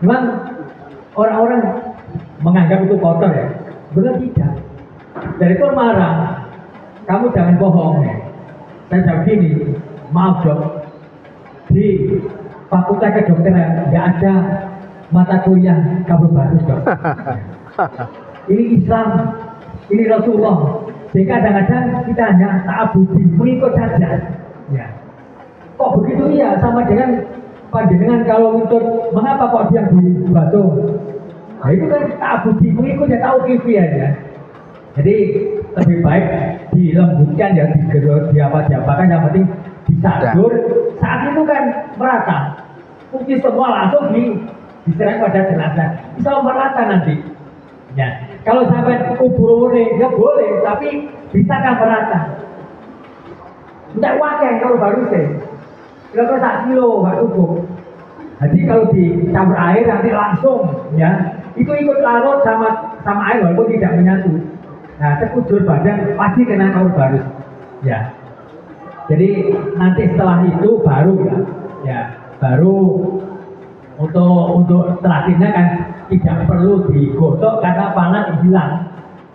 Memang orang-orang menganggap itu kotor ya, benar tidak. Dari itu marah, kamu jangan bohong ya. Saya jawab gini, maaf dok, di fakultas kedokteran nggak ada mata kuliah kapur barus dok. Ini Islam, ini Rasulullah. Sehingga kadang-kadang kita hanya ta'abudi, mengikut saja. Ya. Kok begitu ya, sama dengan panjenengan kalau untuk mengapa kok dia di batu? Nah itu kan ta'abudi, mengikut ya tahu kifiah ya. Jadi lebih baik dilembutkan ya, diapa-diapakan, yang penting disadur. Saat itu kan merata. Mungkin semua langsung diserahkan pada jenazah. Bisa merata nanti. Ya. Kalau sampai kubur ya boleh, tapi bisakah merata? Tidak wajar kalau baru sih. Kalau 1 kilo nggak cukup. Jadi kalau dicampur air nanti langsung ya, itu ikut larut sama sama air walaupun tidak menyatu. Nah, sekujur badan pasti kena kaul barus. Ya. Jadi nanti setelah itu baru ya baru untuk terakhirnya kan tidak perlu digosok karena panas hilang.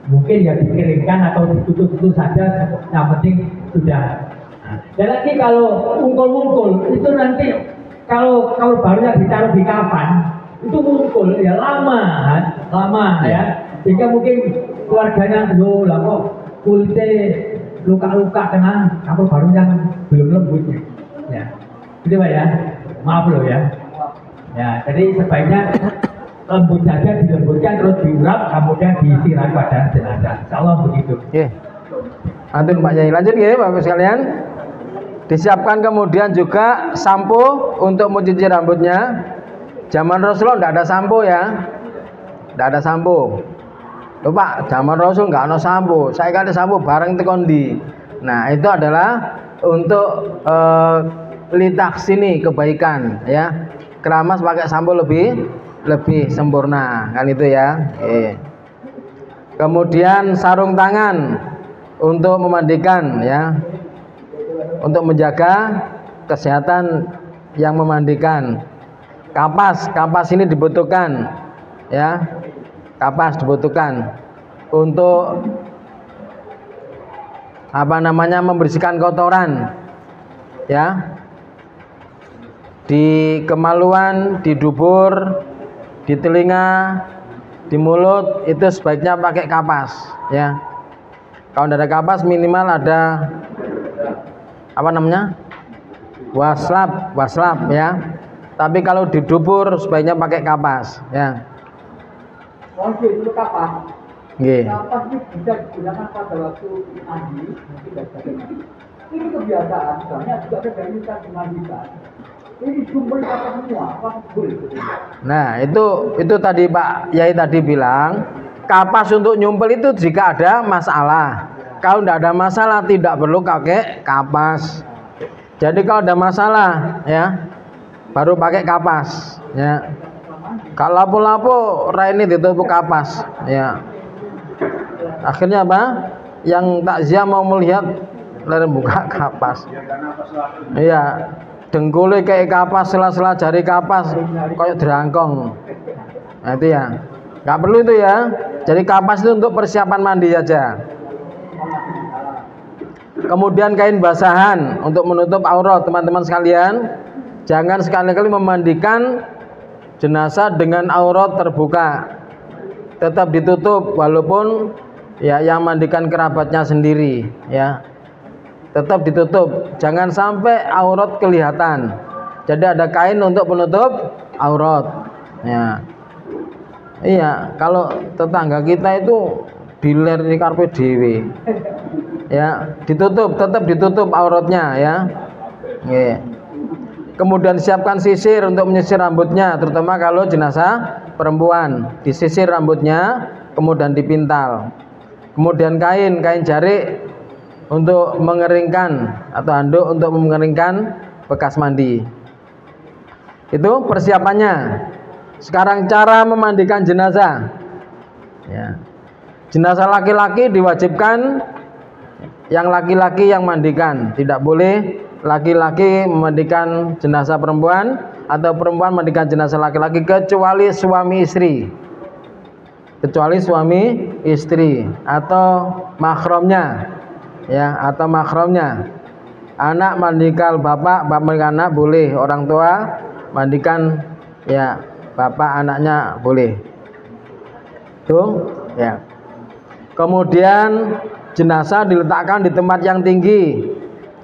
Mungkin ya dikeringkan atau ditutup-tutup saja, yang penting sudah. Nah, dan lagi kalau mungkul-mungkul itu nanti kalau barunya ditaruh di kapan itu mungkul ya lama ya. Sehingga mungkin keluarganya loh lah kok kulitnya luka-luka kena kapal baru yang belum lembut ya. Gitu Pak ya. Maaf loh ya. Ya, jadi sebaiknya lembut saja dilembutkan terus diurap kemudian disiram pada jenazah. Insyaallah begitu. Oke. Antun Pak Yai lanjut ya Bapak sekalian. Disiapkan kemudian juga sampo untuk mencuci rambutnya. Zaman Rasulullah tidak ada sampo ya. Tidak ada sampo. Loh Pak, zaman Rasul nggak ada sampo. Saya kali sampo bareng tekondi. Nah itu adalah untuk litaksini kebaikan ya. Keramas pakai sampo lebih sempurna kan itu ya. Kemudian sarung tangan untuk memandikan ya, untuk menjaga kesehatan yang memandikan. Kapas ini dibutuhkan ya, kapas dibutuhkan untuk apa namanya membersihkan kotoran ya, di kemaluan, di dubur, di telinga, di mulut itu sebaiknya pakai kapas ya. Kalau tidak ada kapas minimal ada apa namanya waslap ya. Tapi kalau di dubur sebaiknya pakai kapas ya. Oke, itu kapas. Nggih. Kapas ini bisa digunakan pada waktu mandi, mungkin dan sebagainya. Ini kebiasaan, misalnya juga ada dari kita dimandikan. Ini jumlah kapas semua, apa boleh? Nah itu tadi Pak Yai tadi bilang kapas untuk nyumpel itu jika ada masalah. Kalau tidak ada masalah tidak perlu pakai kapas. Jadi kalau ada masalah ya baru pakai kapas ya. Kalau lapo-lapo ini ditutup kapas ya. Akhirnya apa? Yang takziah mau melihat lalu buka kapas. Iya, dengkulnya kayak kapas, sela-sela jari kapas kayak derangkong. Nah itu ya. Nggak perlu itu ya. Jadi kapas itu untuk persiapan mandi saja. Kemudian kain basahan untuk menutup aurat teman-teman sekalian. Jangan sekali-kali memandikan jenazah dengan aurat terbuka. Tetap ditutup walaupun ya yang mandikan kerabatnya sendiri ya. Tetap ditutup. Jangan sampai aurat kelihatan. Jadi ada kain untuk menutup aurat. Ya. Iya, kalau tetangga kita itu diler di karpet dewe. Ya, ditutup, tetap ditutup auratnya ya. Nggih. Kemudian siapkan sisir untuk menyisir rambutnya, terutama kalau jenazah perempuan. Disisir rambutnya, kemudian dipintal. Kemudian kain jarik untuk mengeringkan atau handuk untuk mengeringkan bekas mandi. Itu persiapannya. Sekarang cara memandikan jenazah. Ya. Jenazah laki-laki diwajibkan yang laki-laki yang mandikan, tidak boleh laki-laki memandikan jenazah perempuan atau perempuan memandikan jenazah laki-laki kecuali suami istri. Kecuali suami istri atau mahramnya. Ya, atau mahramnya. Anak mandikan bapak, bapak mandikan anak boleh, orang tua mandikan ya bapak anaknya boleh. Tuh, ya. Kemudian jenazah diletakkan di tempat yang tinggi.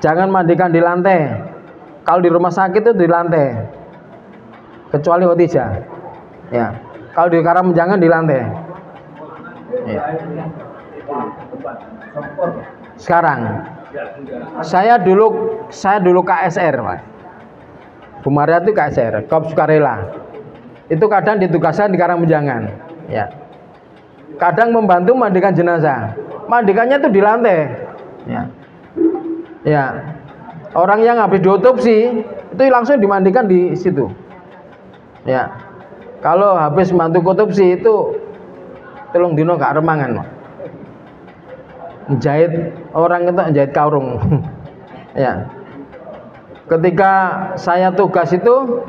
Jangan mandikan di lantai. Kalau di rumah sakit itu di lantai. Kecuali Khotijah. Ya. Kalau di Karam jangan di lantai. Ya. Sekarang saya dulu KSR, Pak. Bu Maria itu KSR, Korps Sukarela. Itu kadang ditugaskan di Karangmenjangan. Ya. Kadang membantu mandikan jenazah. Mandikannya itu di lantai. Ya. Ya, orang yang habis diotopsi itu langsung dimandikan di situ. Ya, kalau habis bantu otopsi itu telung dino gak remangan. Jahit orang itu jahit karung. Ya. Ketika saya tugas itu,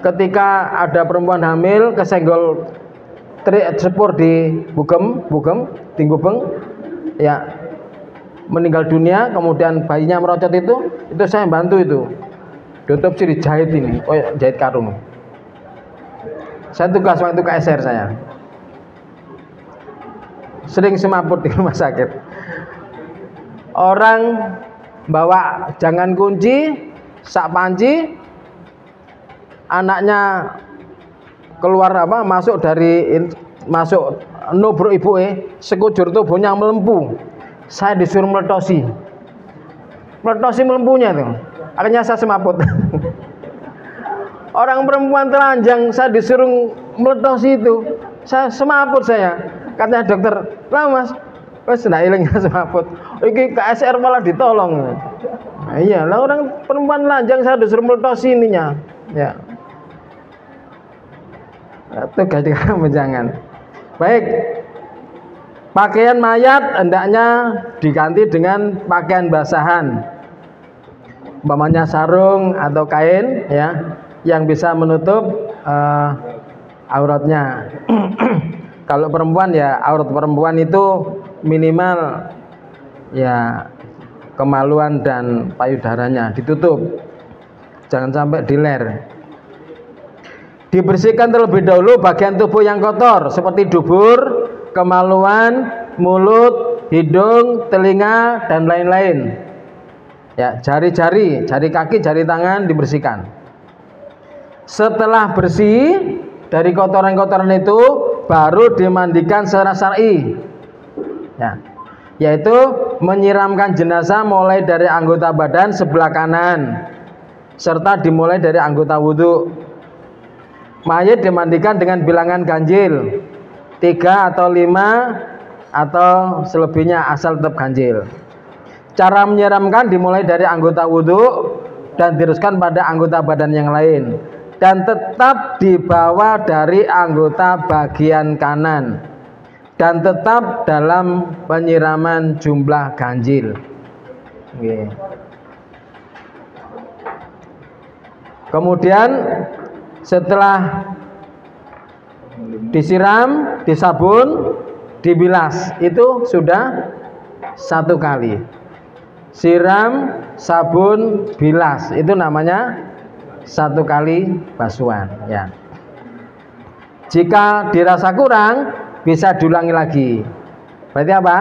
ketika ada perempuan hamil kesenggol sepur di bugem, di gubeng, ya meninggal dunia, kemudian bayinya merocot itu saya bantu itu. Diotopsi dijahit ini, jahit karung. Saya tugas waktu KSR saya. Sering semaput di rumah sakit. Orang bawa jangan kunci, sak panci, anaknya keluar masuk nubruk ibuke, sekujur tubuhnya melempuh. Saya disuruh meletosi melempuhnya tuh. Akhirnya saya semaput. Orang perempuan telanjang saya disuruh meletosi itu, saya semaput saya. Katanya dokter, lah mas, wes ndak ilang semaput. Iki KSR malah ditolong. Nah, iya, lah orang perempuan telanjang saya disuruh meletosi ininya. Ya. Tugas di jangan. Baik. Pakaian mayat hendaknya diganti dengan pakaian basahan. Umpamanya sarung atau kain ya, yang bisa menutup auratnya. Kalau perempuan ya aurat perempuan itu minimal ya kemaluan dan payudaranya ditutup. Jangan sampai diler. Dibersihkan terlebih dahulu bagian tubuh yang kotor seperti dubur, kemaluan, mulut, hidung, telinga dan lain-lain. Ya, jari-jari, jari kaki, jari tangan dibersihkan. Setelah bersih dari kotoran-kotoran itu baru dimandikan secara syar'i. Ya, yaitu menyiramkan jenazah mulai dari anggota badan sebelah kanan serta dimulai dari anggota wudhu. Mayit dimandikan dengan bilangan ganjil 3 atau 5 atau selebihnya asal tetap ganjil. Cara menyiramkan dimulai dari anggota wudhu dan diteruskan pada anggota badan yang lain dan tetap dibawa dari anggota bagian kanan dan tetap dalam penyiraman jumlah ganjil. Oke. Kemudian setelah disiram, disabun, dibilas, itu sudah 1 kali. Siram, sabun, bilas, itu namanya 1 kali basuhan ya. Jika dirasa kurang bisa diulangi lagi. Berarti apa?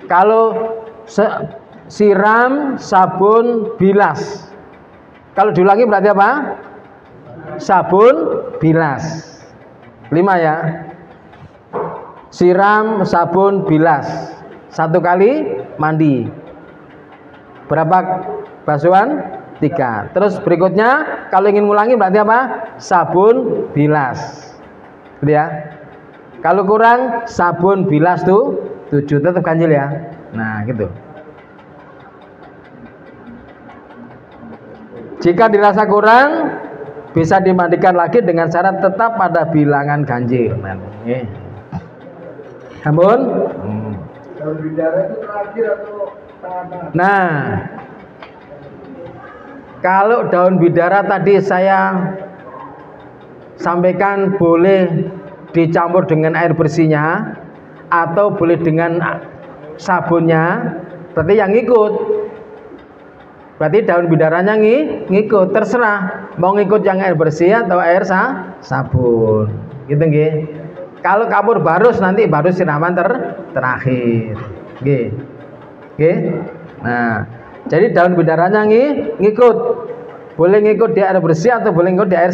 Kalau siram, sabun, bilas. Kalau diulangi berarti apa? Sabun, bilas. 5 ya. Siram, sabun, bilas. 1 kali mandi. Berapa basuhan? 3. Terus berikutnya kalau ingin ngulangi berarti apa? Sabun, bilas. Gitu ya. Kalau kurang sabun, bilas tuh 7, tetap ganjil ya. Nah, gitu. Jika dirasa kurang bisa dimandikan lagi dengan syarat tetap pada bilangan ganjil. Namun daun bidara itu terakhir atau tengah-tengah? Nah, kalau daun bidara tadi saya sampaikan boleh dicampur dengan air bersihnya atau boleh dengan sabunnya, berarti yang ngikut. Berarti daun bidaranya ngikut, terserah mau ngikut yang air bersih atau air sabun. Gitu nggih. Kalau kapur barus nanti baru siraman terakhir. Nggih. Nggih. Nah, jadi daun bidaranya ngikut. Boleh ngikut di air bersih atau boleh ngikut di air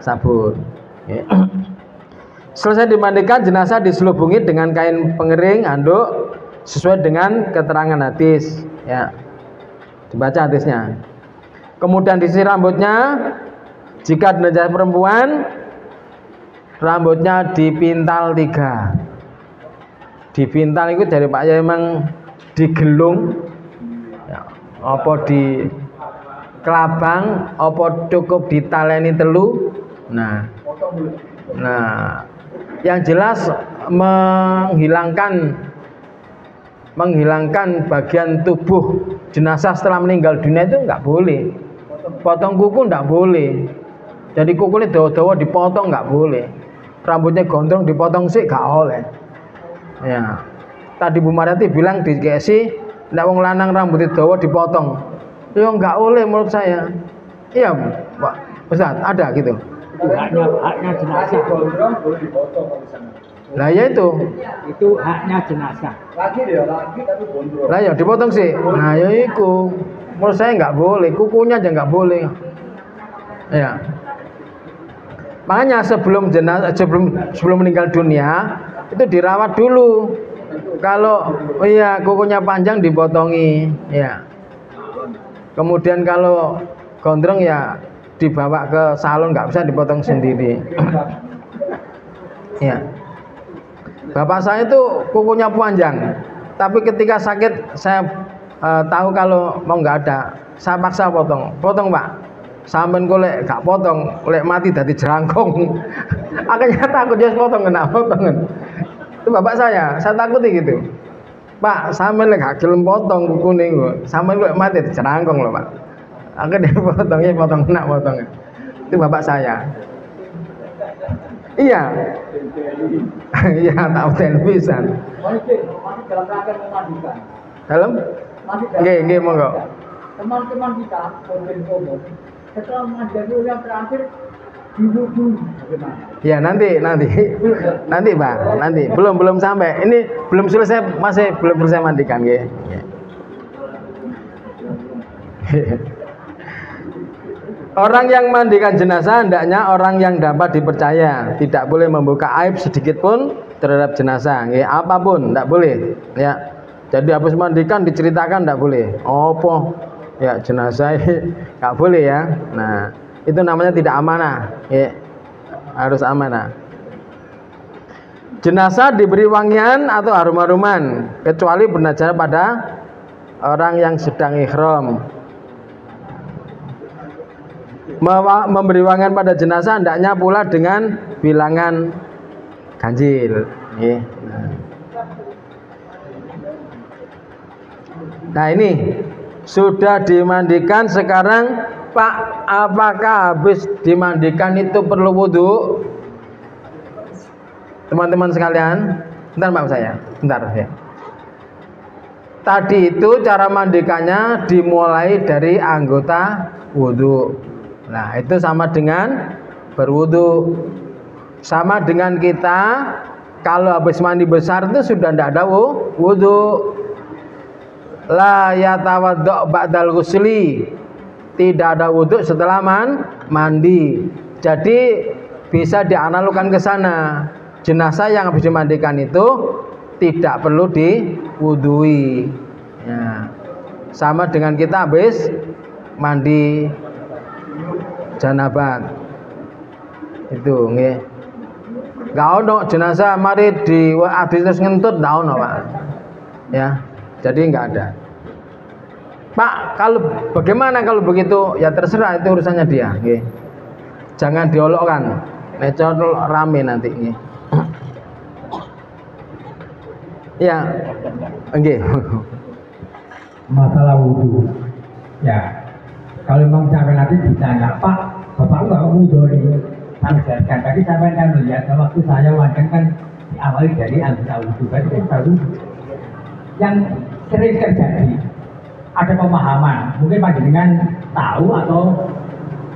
sabun. Nggih. Selesai dimandikan, jenazah diselubungi dengan kain pengering handuk sesuai dengan keterangan hadis, ya. Dibaca hadisnya. Kemudian disisir rambutnya. Jika jenazah perempuan, rambutnya dipintal 3. Dipintal itu dari Pak Yai emang digelung, ya, apa di kelabang, apa cukup ditaleni telu. Nah, Yang jelas menghilangkan bagian tubuh jenazah setelah meninggal dunia itu nggak boleh. Potong kuku nggak boleh. Jadi kukunya dawa-dawa dipotong nggak boleh. Rambutnya gondrong dipotong sih nggak oleh. Ya. Tadi Bu Mariati bilang di GSI, ndak wong lanang rambutnya dawa dipotong. Ya nggak oleh menurut saya. Iya, Pak Ustaz, ada gitu. Haknya jenazah. Gondrong boleh dipotong kalau di sana. Lah ya itu. Itu haknya jenazah. Lagi dia lagi tapi gondrong. Lah ya dipotong sih. Nah, ya itu. Menurut saya nggak boleh, kukunya aja nggak boleh. Ya. Makanya sebelum meninggal dunia itu dirawat dulu. Kalau kukunya panjang dipotongi, ya. Kemudian kalau gondrong ya dibawa ke salon, nggak bisa dipotong sendiri. Ya. Bapak saya itu kukunya panjang, tapi ketika sakit saya tahu kalau mau nggak ada, saya paksa potong Pak. Sampean golek gak potong, golek mati dadi jerangkong. Akhirnya takut dia potong kena potongan. Itu bapak saya takuti gitu. Pak, sampean lek gak gelem potong kukune kok. Sampean golek mati dadi jerangkong loh, Pak. Akhirnya potong kena potongan. Itu bapak saya. Iya. Iya, tak udah pisan. Masih dalam rangka memandikan. Dalam? Nggih, monggo. Teman-teman kita, umum, setelah mengajar yang terakhir diwudu bagaimana? Ya nanti Pak, nanti belum sampai. Ini belum selesai, masih belum selesai mandikan, nggih. Orang yang mandikan jenazah hendaknya orang yang dapat dipercaya, tidak boleh membuka aib sedikit pun terhadap jenazah, nggih, apapun tidak boleh, ya. Jadi habis mandikan diceritakan tidak boleh. Apa? Ya jenazah nggak boleh ya. Nah itu namanya tidak amanah, ya. Harus amanah. Jenazah diberi wangian atau harum-haruman kecuali bernazar pada orang yang sedang ihram. Memberi wangian pada jenazah hendaknya pula dengan bilangan ganjil, ya. Nah ini sudah dimandikan sekarang Pak, apakah habis dimandikan itu perlu wudhu? Teman-teman sekalian, bentar Pak saya, bentar ya. Tadi itu cara mandikannya dimulai dari anggota wudhu. Nah itu sama dengan berwudhu. Sama dengan kita kalau habis mandi besar itu sudah tidak ada wudhu. La yatawaddo ba'dal ghusli, tidak ada wudhu setelah mandi. Jadi bisa dianalogikan ke sana. Jenazah yang habis dimandikan itu tidak perlu diwudhui, ya. Sama dengan kita habis mandi janabat itu, nggih. Gak ono jenazah mari di terus ngentut, gak ono Pak, ya. Jadi nggak ada. Pak, kalau bagaimana kalau begitu? Ya terserah, itu urusannya dia. Nggih. Jangan diolokkan. Necor rame nanti. Nggih. Ya, nggih. Masalah wudhu. Ya, kalau memang sampai nanti ditanya, Pak, Bapak nggak wudhu nih? Saya jelaskan. Tadi sampai kan melihat waktu saya wajan kan diawali dari anggota wudhu. Kan kita wudhu. Yang sering terjadi ada pemahaman, mungkin panjenengan tahu atau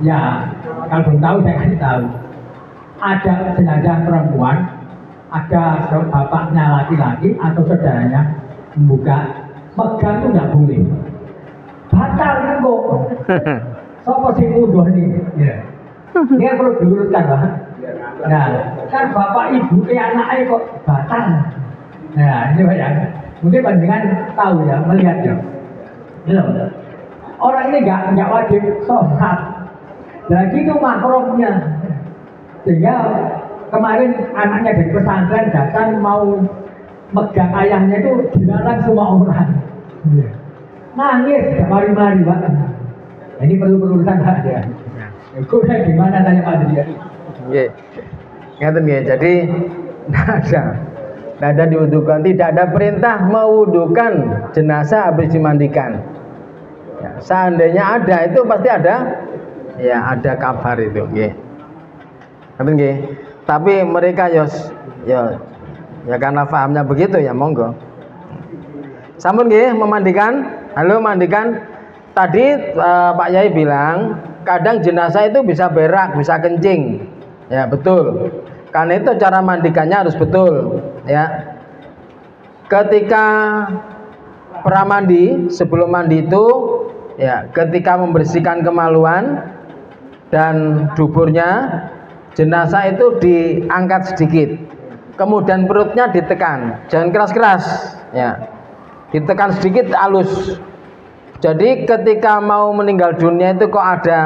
ya kalau belum tahu saya kasih tahu. Ada jenazah perempuan, ada bapaknya laki-laki atau saudaranya membuka, megang itu nggak boleh, batal kan kok. Sopo sing wudhu nih, ya. Ini kan perlu diluruskan Pak. Nah kan bapak ibu anaknya kok batal. Nah ini Pak ya. Mungkin panjenengan tahu ya, melihat ya. Orang ini nggak wajib sholat. Dan gitu makromnya. Sehingga kemarin anaknya dari pesantren datang mau megang ayahnya itu dilarang semua orang. Nangis mari-mari Pak. Ini perlu urusan Pak ya. Gimana tanya Pak dia? Nggih. Ngaten nggih. Jadi Tidak ada diwudukan, tidak ada perintah mewudukan jenazah habis dimandikan. Ya, seandainya ada itu pasti ada, ya ada kabar itu. Tapi mereka ya karena pahamnya begitu ya monggo. Sampun nggih memandikan, halo mandikan. Tadi Pak Yai bilang kadang jenazah itu bisa berak, bisa kencing. Ya betul. Karena itu cara mandikannya harus betul. Ya. Ketika pramandi, sebelum mandi itu, ya ketika membersihkan kemaluan dan duburnya, jenazah itu diangkat sedikit. Kemudian perutnya ditekan, jangan keras-keras. Ya. Ditekan sedikit halus. Jadi ketika mau meninggal dunia itu kok ada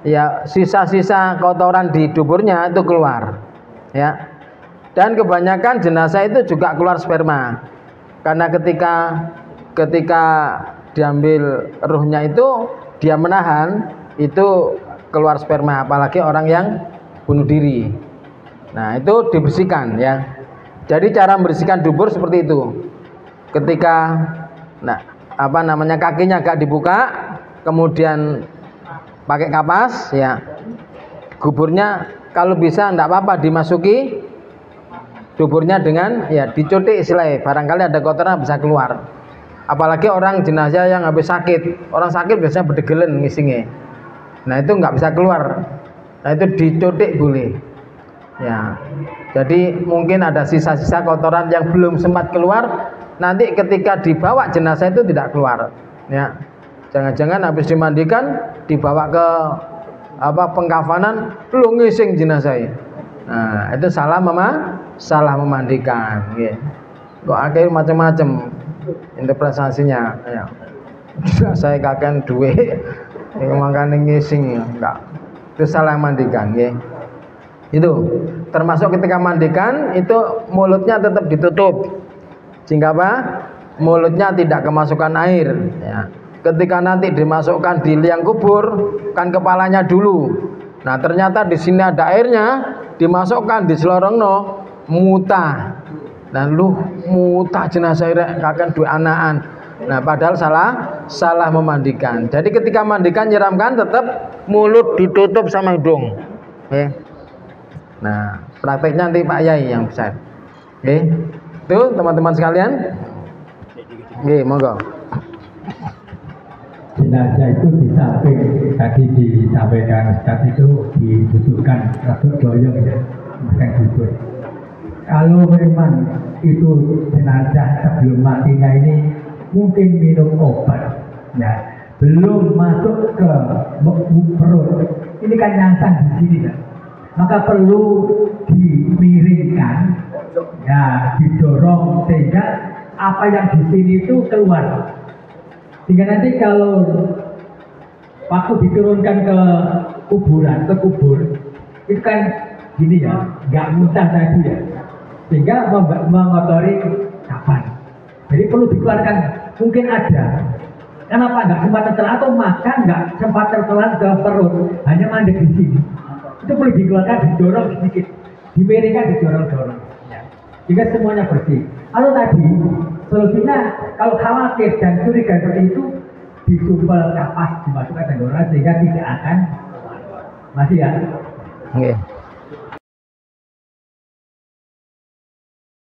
ya sisa-sisa kotoran di duburnya itu keluar. Ya. Dan kebanyakan jenazah itu juga keluar sperma. Karena ketika diambil ruhnya itu dia menahan, itu keluar sperma, apalagi orang yang bunuh diri. Nah, itu dibersihkan ya. Jadi cara membersihkan dubur seperti itu. Ketika kakinya agak dibuka, kemudian pakai kapas ya, guburnya kalau bisa enggak apa-apa dimasuki duburnya dengan ya dicutik istilahnya, barangkali ada kotoran bisa keluar. Apalagi orang jenazah yang habis sakit, orang sakit biasanya berdegelen ngisingnya, nah itu nggak bisa keluar, nah itu dicutik boleh ya. Jadi mungkin ada sisa-sisa kotoran yang belum sempat keluar, nanti ketika dibawa jenazah itu tidak keluar ya. Jangan-jangan habis dimandikan dibawa ke pengkafanan lu ngising jenazah. Nah itu salah memandikan ya. Kok akhir macam-macam interpretasinya ya. Saya kakek duwe makanya ngising enggak, itu salah mandikan ya. Itu termasuk ketika mandikan itu mulutnya tetap ditutup sehingga mulutnya tidak kemasukan air ya. Ketika nanti dimasukkan di liang kubur kan kepalanya dulu, nah ternyata di sini ada airnya, dimasukkan di selorongno muta, dan lu muta jenazah kakek dua anakan. Nah padahal salah memandikan. Jadi ketika mandikan nyiramkan tetap mulut ditutup sama hidung. Nah prakteknya nanti Pak Yai yang besar. Itu teman-teman sekalian. Monggo. Jenazah itu di samping tadi disampaikan Ustaz itu dibutuhkan rambut doyong ya, bukan dubur. Kalau memang itu jenazah sebelum matinya ini mungkin minum obat ya, belum masuk ke perut, ini kan nyangsang di sini ya, maka perlu dimiringkan ya, didorong sehingga apa yang di sini itu keluar, sehingga nanti kalau waktu diturunkan ke kuburan, ke kubur itu kan gini ya, nggak muntah tadi ya, sehingga mengotori kapan. Jadi perlu dikeluarkan, mungkin ada. Kenapa nggak sempat tertelan atau makan nggak sempat tertelan ke perut, hanya mandek di sini. Itu perlu dikeluarkan, didorong sedikit, dimiringkan, didorong-dorong. Ya. Sehingga semuanya bersih. Kalau tadi solusinya kalau khawatir dan curiga seperti itu, disumpel kapas dimasukkan ke dorong sehingga tidak akan masih ya.